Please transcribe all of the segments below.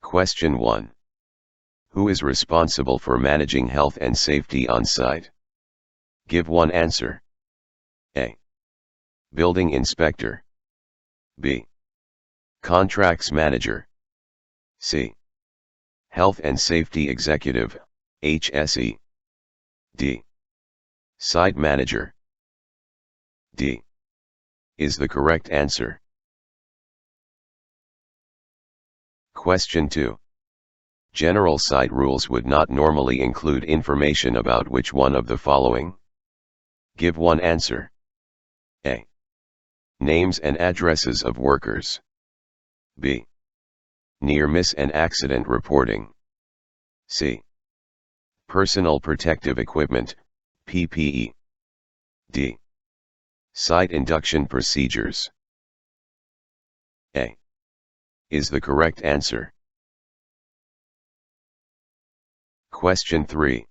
Question 1. Who is responsible for managing health and safety on site? Give one answer. A. Building inspector. B. Contracts manager. C. Health and safety executive, HSE. D. Site manager. D. Is the correct answer. Question 2. General site rules would not normally include information about which one of the following? Give one answer. A. Names and addresses of workers. B. Near miss and accident reporting. C. Personal protective equipment, PPE. D. Site induction procedures. A. Is the correct answer. Question 3.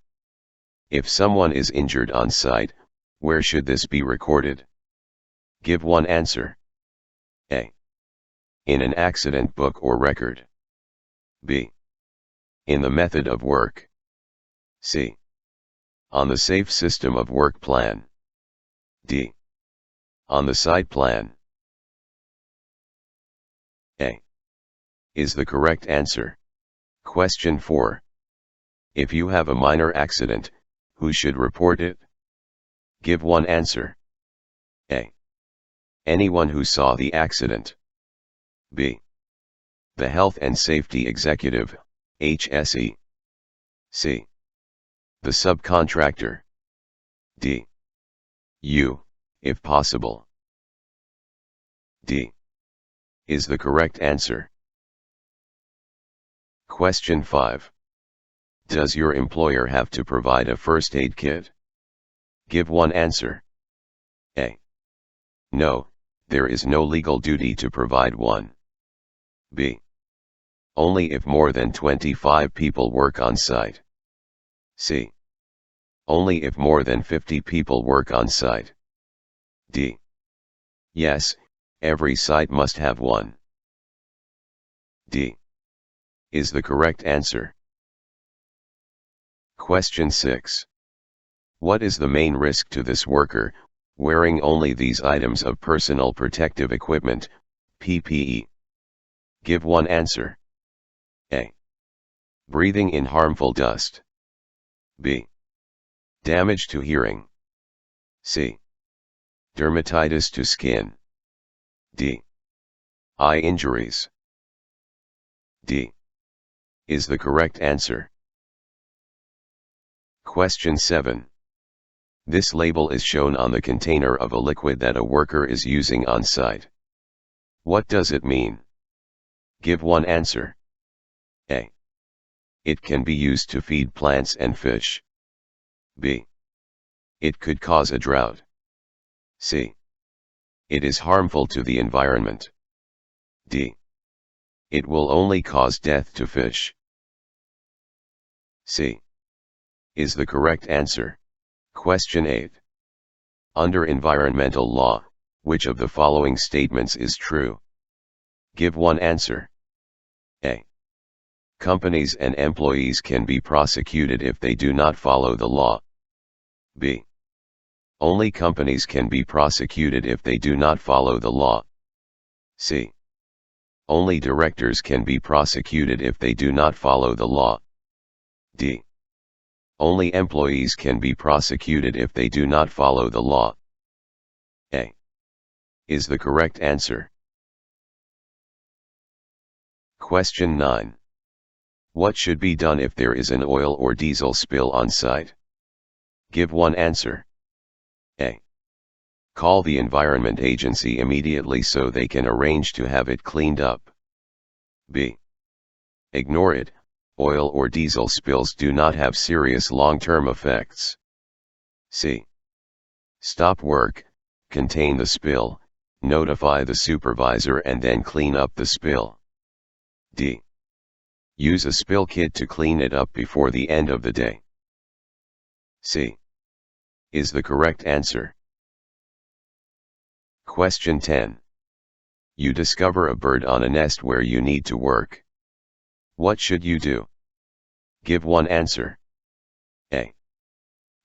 If someone is injured on site, where should this be recorded? Give one answer. A. In an accident book or record. B. In the method of work. C. On the safe system of work plan. D. On the site plan. A. Is the correct answer. Question 4. If you have a minor accident, who should report it? Give one answer. A. Anyone who saw the accident. B. The health and safety executive, HSE. C. The subcontractor. D. You, if possible. D. Is the correct answer. Question 5. Does your employer have to provide a first aid kit? Give one answer. A. No, there is no legal duty to provide one. B. Only if more than 25 people work on site. C. Only if more than 50 people work on site. D. Yes, every site must have one. D. Is the correct answer. Question 6. What is the main risk to this worker, wearing only these items of personal protective equipment, PPE? Give one answer. A. Breathing in harmful dust. B. Damage to hearing. C. Dermatitis to skin. D. Eye injuries. D. Is the correct answer. Question 7. This label is shown on the container of a liquid that a worker is using on site. What does it mean? Give one answer. A. It can be used to feed plants and fish. B. It could cause a drought. C. It is harmful to the environment. D. It will only cause death to fish. C. Is the correct answer. Question 8. Under environmental law, which of the following statements is true? Give one answer. A. Companies and employees can be prosecuted if they do not follow the law. B. Only companies can be prosecuted if they do not follow the law. C. Only directors can be prosecuted if they do not follow the law. D. Only employees can be prosecuted if they do not follow the law. A. Is the correct answer. Question 9. What should be done if there is an oil or diesel spill on site? Give one answer. A. Call the Environment Agency immediately so they can arrange to have it cleaned up. B. Ignore it. Oil or diesel spills do not have serious long-term effects. C. Stop work, contain the spill, notify the supervisor and then clean up the spill. D. Use a spill kit to clean it up before the end of the day. C. Is the correct answer. Question 10. You discover a bird on a nest where you need to work. What should you do? Give one answer. A.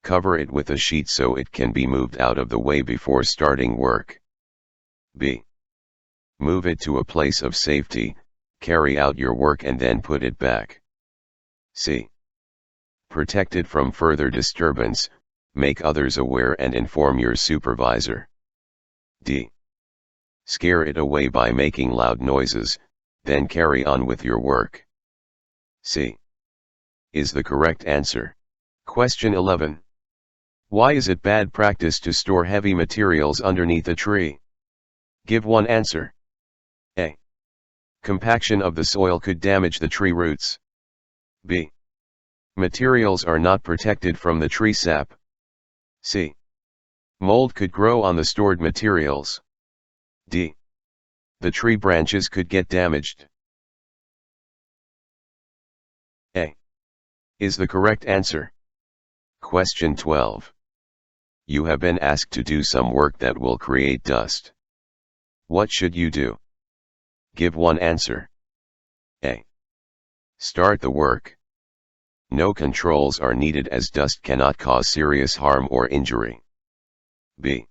Cover it with a sheet so it can be moved out of the way before starting work. B. Move it to a place of safety, carry out your work and then put it back. C. Protect it from further disturbance, make others aware and inform your supervisor. D. Scare it away by making loud noises, then carry on with your work. C. Is the correct answer. Question 11. Why is it bad practice to store heavy materials underneath a tree? Give one answer. A. Compaction of the soil could damage the tree roots. B. Materials are not protected from the tree sap. C. Mold could grow on the stored materials. D. The tree branches could get damaged. A. Is the correct answer. Question 12. You have been asked to do some work that will create dust. What should you do? Give one answer. A. Start the work. No controls are needed as dust cannot cause serious harm or injury. B.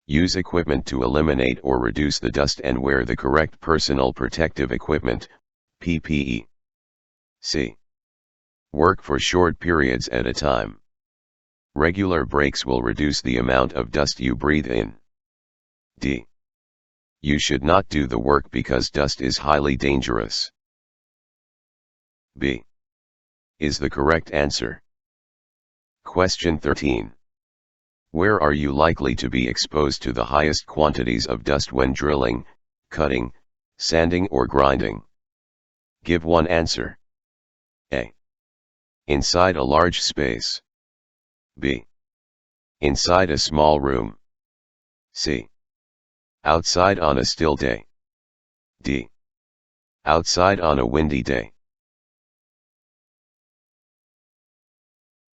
Use equipment to eliminate or reduce the dust and wear the correct personal protective equipment, PPE. C. Work for short periods at a time. Regular breaks will reduce the amount of dust you breathe in. D. You should not do the work because dust is highly dangerous. B. Is the correct answer. Question 13. Where are you likely to be exposed to the highest quantities of dust when drilling, cutting, sanding or grinding? Give one answer. A. Inside a large space. B. Inside a small room. C. Outside on a still day. D. Outside on a windy day.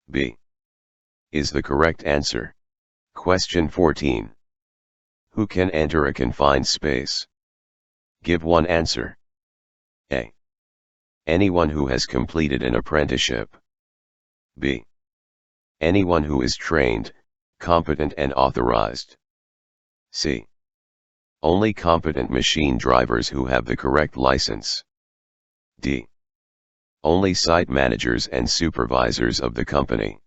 B. Is the correct answer. Question 14. Who can enter a confined space? Give one answer. A. Anyone who has completed an apprenticeship. B. Anyone who is trained, competent and authorized. C. Only competent machine drivers who have the correct license. D. Only site managers and supervisors of the company.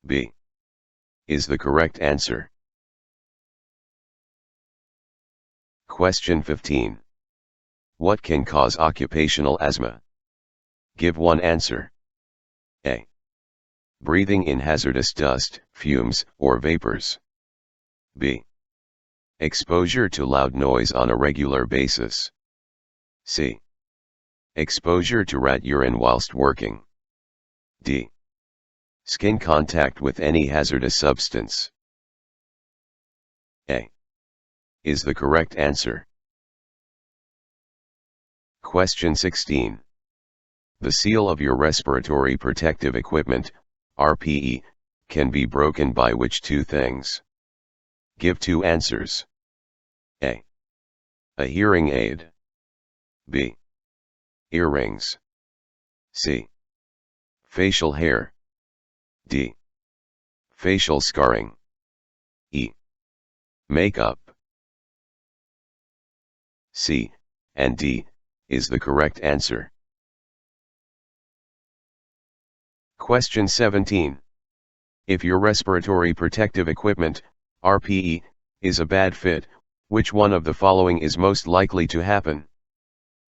B. Is the correct answer. Question 15. What can cause occupational asthma? Give one answer. A. Breathing in hazardous dust, fumes, or vapors. B. Exposure to loud noise on a regular basis. C. Exposure to rat urine whilst working. D. Skin contact with any hazardous substance. A. Is the correct answer. Question 16. The seal of your respiratory protective equipment, RPE, can be broken by which two things? Give two answers. A. A hearing aid. B. Earrings. C. Facial hair. D. Facial scarring. E. Makeup. C and D is the correct answer. Question 17. If your respiratory protective equipment, RPE, is a bad fit, which one of the following is most likely to happen?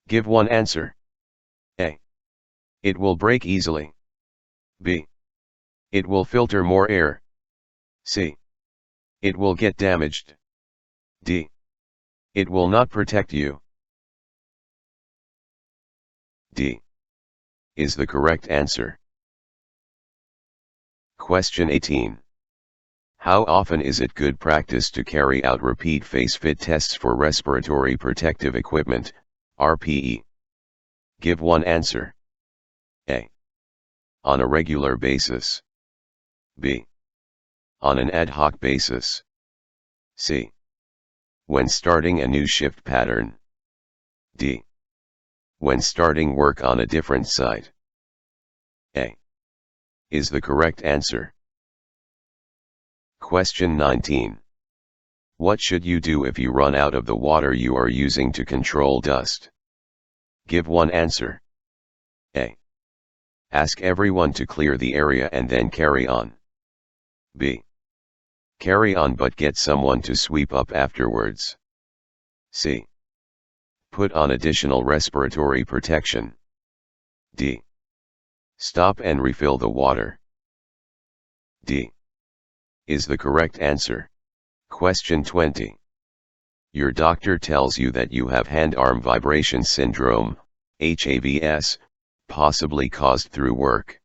Give one answer. A. It will break easily. B. It will filter more air. C. It will get damaged. D. It will not protect you. D. Is the correct answer. Question 18. How often is it good practice to carry out repeat face fit tests for respiratory protective equipment, RPE? Give one answer. A. On a regular basis. B. On an ad hoc basis. C. When starting a new shift pattern. D. when starting work on a different site? A is the correct answer. Question 19. What should you do if you run out of the water you are using to control dust? Give one answer. A. Ask everyone to clear the area and then carry on. B. Carry on but get someone to sweep up afterwards. C. Put on additional respiratory protection. D. Stop and refill the water. D is the correct answer. Question 20. Your doctor tells you that you have hand-arm vibration syndrome, HAVS, possibly caused through work.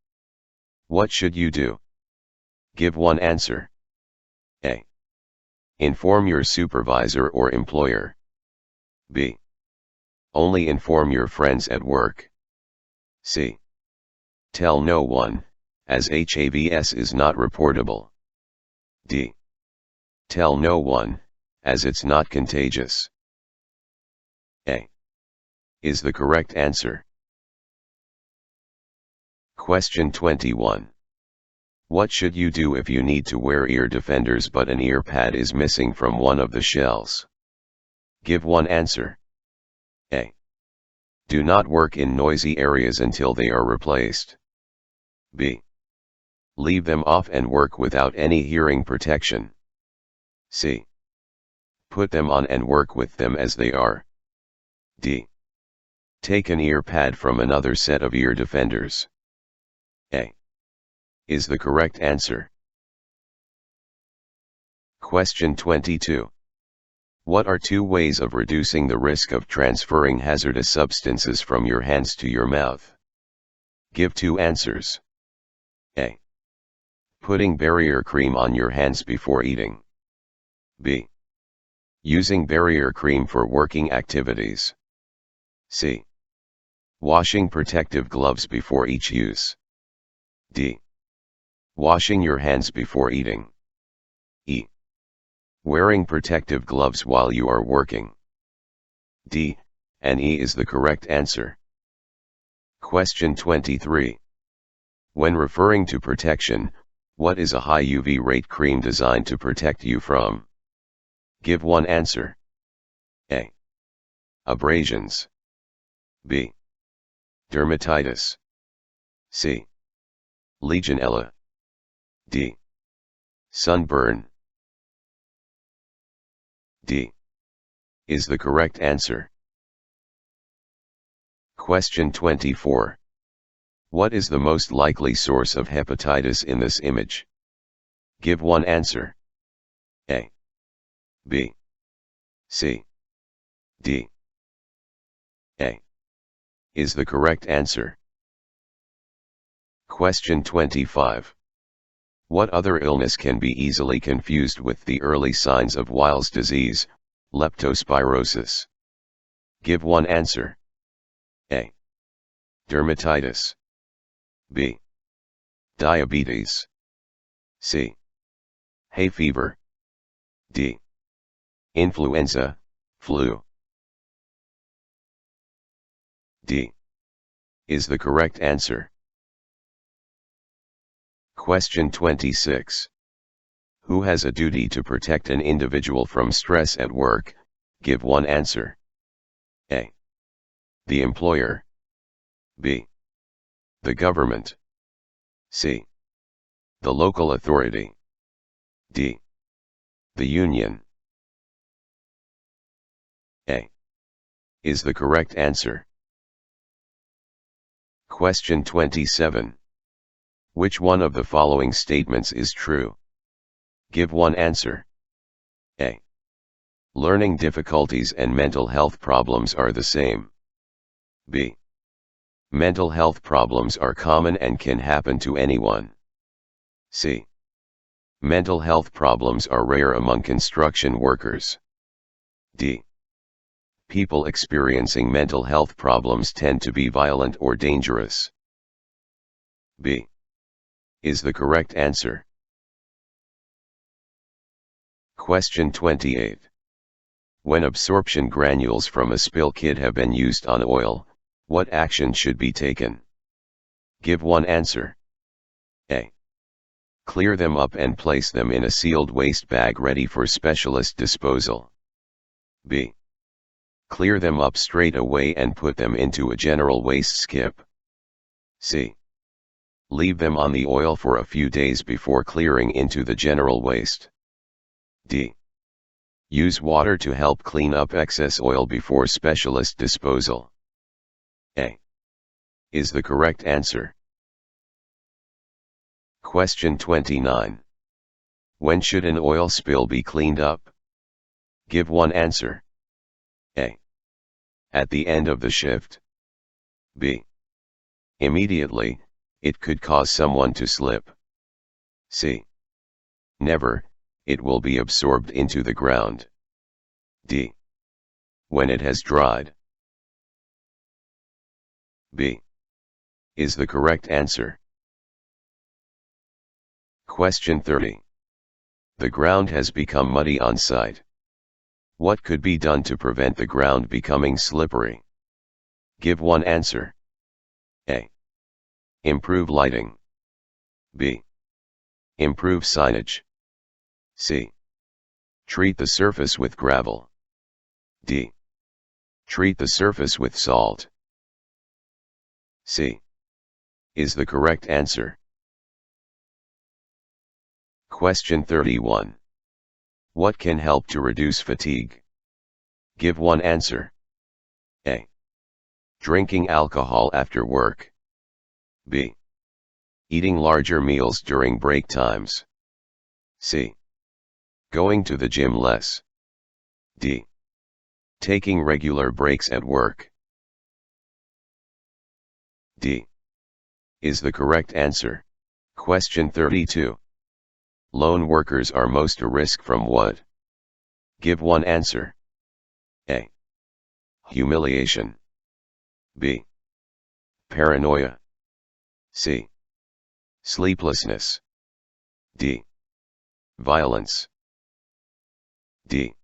What should you do? Give one answer. A. Inform your supervisor or employer. B. Only inform your friends at work. C. Tell no one, as HAVS is not reportable. D. Tell no one, as it's not contagious. A is the correct answer. Question 21. What should you do if you need to wear ear defenders but an ear pad is missing from one of the shells? Give one answer. A. Do not work in noisy areas until they are replaced. B. Leave them off and work without any hearing protection. C. Put them on and work with them as they are. D. Take an ear pad from another set of ear defenders. A is the correct answer. Question 22. What are two ways of reducing the risk of transferring hazardous substances from your hands to your mouth? Give two answers. A. Putting barrier cream on your hands before eating. B. Using barrier cream for working activities. C. Washing protective gloves before each use. D. Washing your hands before eating. E. Wearing protective gloves while you are working. D and E is the correct answer. Question 23. When referring to protection, what is a high UV rate cream designed to protect you from? Give one answer. A. Abrasions. B. Dermatitis. C. Legionella. D. Sunburn. D is the correct answer. Question 24. What is the most likely source of hepatitis in this image? Give one answer. A. B. C. D. A is the correct answer. Question 25. What other illness can be easily confused with the early signs of Weil's disease, leptospirosis? Give one answer. A. Dermatitis. B. Diabetes. C. Hay fever. D. Influenza, flu. D is the correct answer. Question 26. Who has a duty to protect an individual from stress at work? Give one answer. A. The employer. B. The government. C. The local authority. D. The union. A is the correct answer. Question 27. Which one of the following statements is true? Give one answer. A. Learning difficulties and mental health problems are the same. B. Mental health problems are common and can happen to anyone. C. Mental health problems are rare among construction workers. D. People experiencing mental health problems tend to be violent or dangerous. B is the correct answer. Question 28. When absorption granules from a spill kit have been used on oil, What action should be taken? Give one answer. A. Clear them up and place them in a sealed waste bag ready for specialist disposal. B. Clear them up straight away and put them into a general waste skip. C. Leave them on the oil for a few days before clearing into the general waste. D. Use water to help clean up excess oil before specialist disposal. A. Is the correct answer. Question 29. When should an oil spill be cleaned up? Give one answer. A. At the end of the shift. B. Immediately, it could cause someone to slip. C. Never, it will be absorbed into the ground. D. When it has dried. B. Is the correct answer. Question 30. The ground has become muddy on site. What could be done to prevent the ground becoming slippery? Give one answer. A. Improve lighting. B. Improve signage. C. Treat the surface with gravel. D. Treat the surface with salt. C. Is the correct answer. Question 31. What can help to reduce fatigue? Give one answer. A. Drinking alcohol after work. B. Eating larger meals during break times. C. Going to the gym less. D. Taking regular breaks at work. D. Is the correct answer. Question 32. Lone workers are most at risk from what? Give one answer. A. Humiliation. B. Paranoia. C. Sleeplessness. D. Violence. D.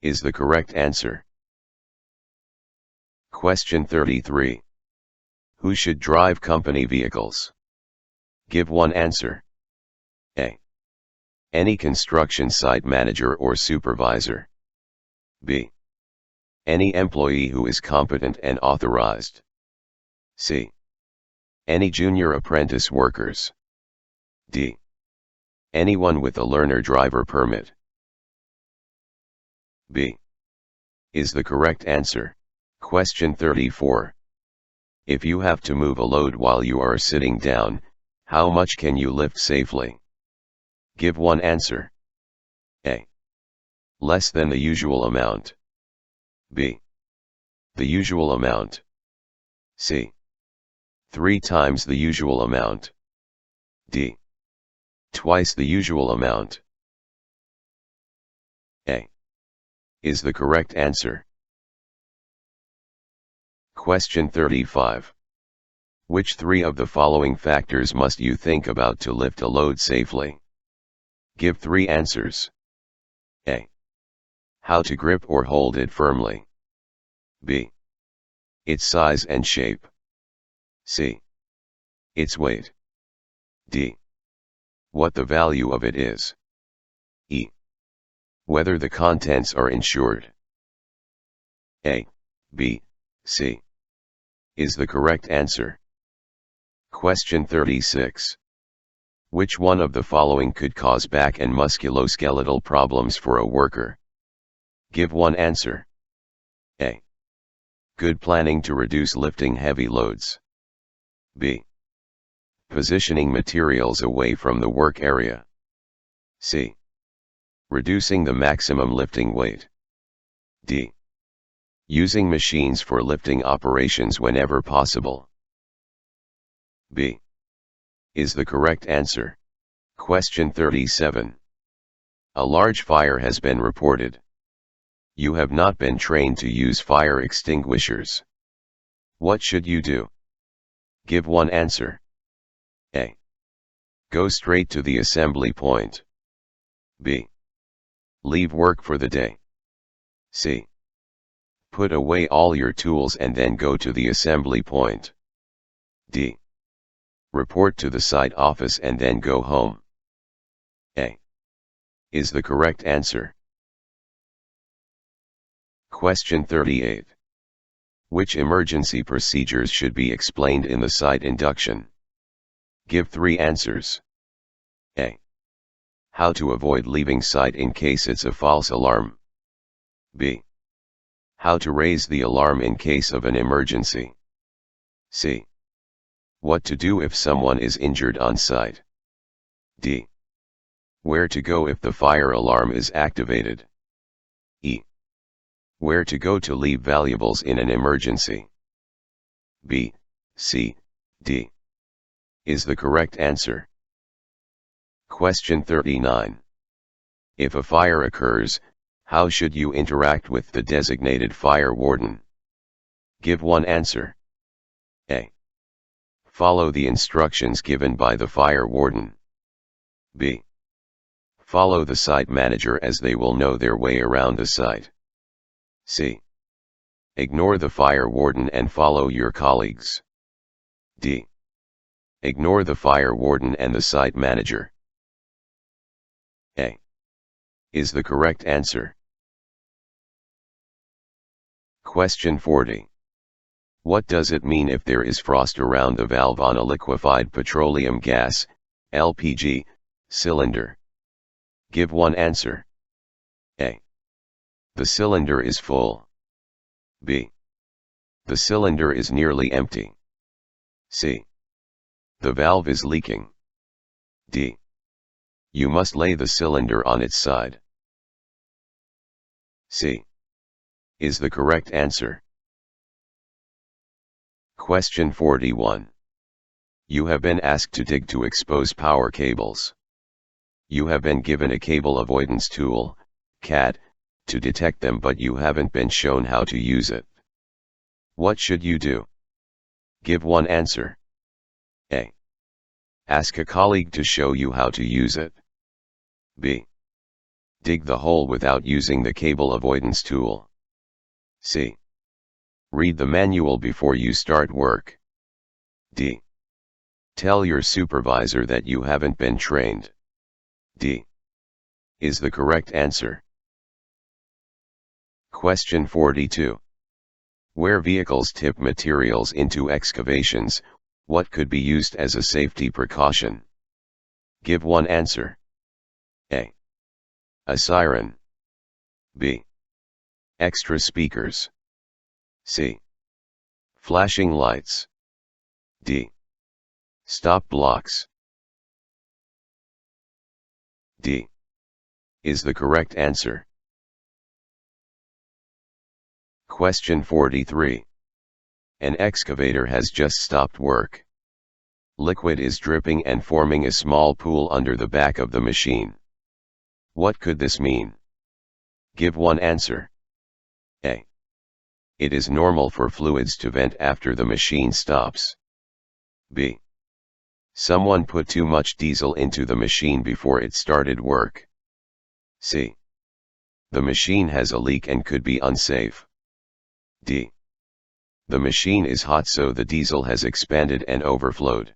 Is the correct answer. Question 33. Who should drive company vehicles? Give one answer. A. Any construction site manager or supervisor. B. Any employee who is competent and authorized. C. Any junior apprentice workers. D. Anyone with a learner driver permit. B. Is the correct answer. Question 34. If you have to move a load while you are sitting down, how much can you lift safely? Give one answer. A. Less than the usual amount. B. The usual amount. C. 3 times the usual amount. D. Twice the usual amount. A. Is the correct answer. Question 35. Which 3 of the following factors must you think about to lift a load safely? Give 3 answers. A. How to grip or hold it firmly. B. Its size and shape. C. Its weight. D. What the value of it is. E. Whether the contents are insured. A, B, C. Is the correct answer. Question 36. Which one of the following could cause back and musculoskeletal problems for a worker? Give one answer. A. Good planning to reduce lifting heavy loads. B. Positioning materials away from the work area. C. Reducing the maximum lifting weight. D. Using machines for lifting operations whenever possible. B. Is the correct answer. Question 37. A large fire has been reported. You have not been trained to use fire extinguishers. What should you do? Give one answer. A. Go straight to the assembly point. B. Leave work for the day. C. Put away all your tools and then go to the assembly point. D. Report to the site office and then go home. A. Is the correct answer. Question 38. Which emergency procedures should be explained in the site induction? Give 3 answers. A. How to avoid leaving site in case it's a false alarm. B. How to raise the alarm in case of an emergency. C. What to do if someone is injured on site. D. Where to go if the fire alarm is activated. E. Where to go to leave valuables in an emergency. B, C, D is the correct answer. Question 39. If a fire occurs, how should you interact with the designated fire warden? Give 1 answer. A. Follow the instructions given by the fire warden. B. Follow the site manager as they will know their way around the site. C. Ignore the fire warden and follow your colleagues. D. Ignore the fire warden and the site manager. A. Is the correct answer. Question 40. What does it mean if there is frost around the valve on a liquefied petroleum gas, LPG, cylinder? Give 1 answer. A. The cylinder is full. B. The cylinder is nearly empty. C. The valve is leaking. D. You must lay the cylinder on its side. C. Is the correct answer. Question 41. You have been asked to dig to expose power cables. You have been given a cable avoidance tool, CAT, to detect them, but you haven't been shown how to use it. What should you do? Give 1 answer. A. Ask a colleague to show you how to use it. B. Dig the hole without using the cable avoidance tool. C. Read the manual before you start work. D. Tell your supervisor that you haven't been trained. D. Is the correct answer. Question 42. Where vehicles tip materials into excavations, what could be used as a safety precaution? Give 1 answer. A. A siren. B. Extra speakers. C. Flashing lights. D. Stop blocks. D. Is the correct answer. Question 43. An excavator has just stopped work. Liquid is dripping and forming a small pool under the back of the machine. What could this mean? Give 1 answer. A. It is normal for fluids to vent after the machine stops. B. Someone put too much diesel into the machine before it started work. C. The machine has a leak and could be unsafe. D. The machine is hot, so the diesel has expanded and overflowed.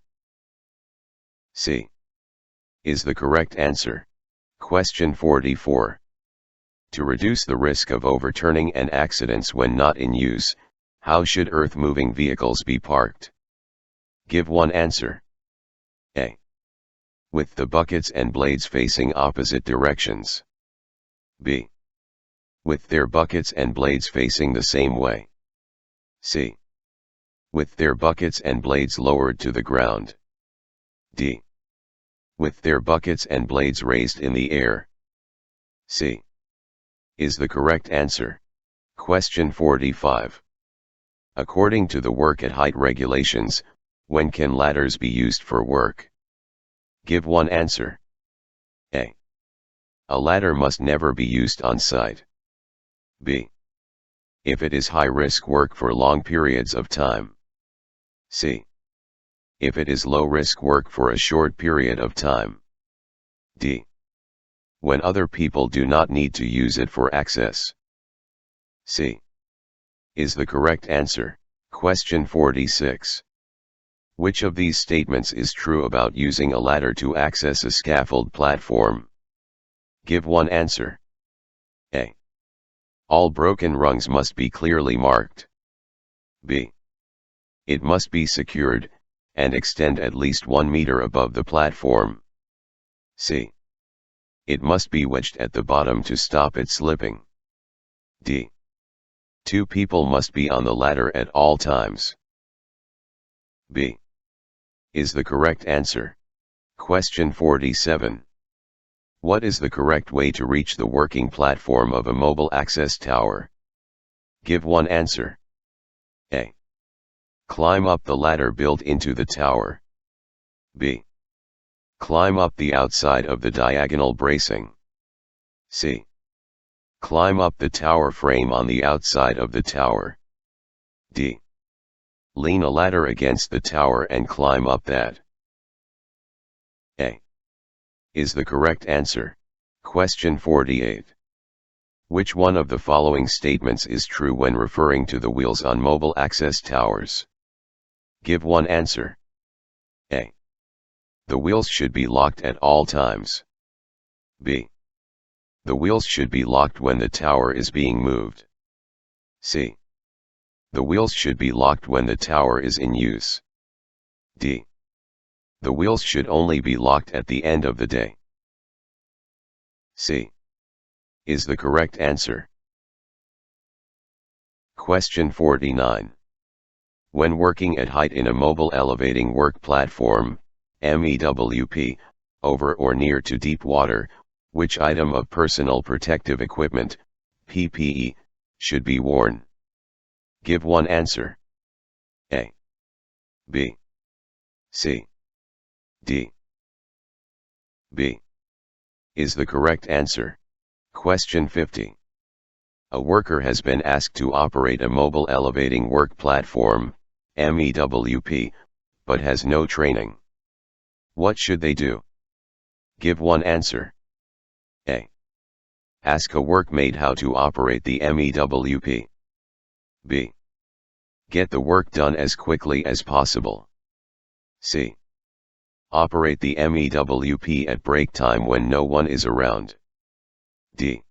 C. Is the correct answer. Question 44. To reduce the risk of overturning and accidents when not in use, how should earth-moving vehicles be parked? Give 1 answer. A. With the buckets and blades facing opposite directions. B. With their buckets and blades facing the same way. C. With their buckets and blades lowered to the ground. D. With their buckets and blades raised in the air. C. Is the correct answer. Question 45. According to the work at height regulations, when can ladders be used for work? Give 1 answer. A. A ladder must never be used on site. B. If it is high-risk work for long periods of time. C. If it is low-risk work for a short period of time. D. When other people do not need to use it for access. C. is the correct answer. Question 46. Which of these statements is true about using a ladder to access a scaffold platform? Give one answer. A. All broken rungs must be clearly marked. B. It must be secured, and extend at least 1 meter above the platform. C. It must be wedged at the bottom to stop it slipping. D. 2 people must be on the ladder at all times. B. Is the correct answer. Question 47. What is the correct way to reach the working platform of a mobile access tower? Give one answer. A. Climb up the ladder built into the tower. B. Climb up the outside of the diagonal bracing. C. Climb up the tower frame on the outside of the tower. D. Lean a ladder against the tower and climb up that. A. Is the correct answer. Question 48. Which one of the following statements is true when referring to the wheels on mobile access towers? Give one answer. A. The wheels should be locked at all times. B. The wheels should be locked when the tower is being moved. C. The wheels should be locked when the tower is in use. D. The wheels should only be locked at the end of the day. C. Is the correct answer. Question 49. When working at height in a mobile elevating work platform, MEWP, over or near to deep water, which item of personal protective equipment, PPE, should be worn? Give one answer. A. B. C. D. B. Is the correct answer. Question 50. A worker has been asked to operate a mobile elevating work platform, MEWP, but has no training. What should they do? Give one answer. A. Ask a workmate how to operate the MEWP. B. Get the work done as quickly as possible. C. Operate the MEWP at break time when no one is around. D.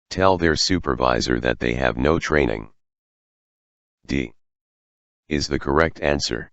Tell their supervisor that they have no training. D. Is the correct answer.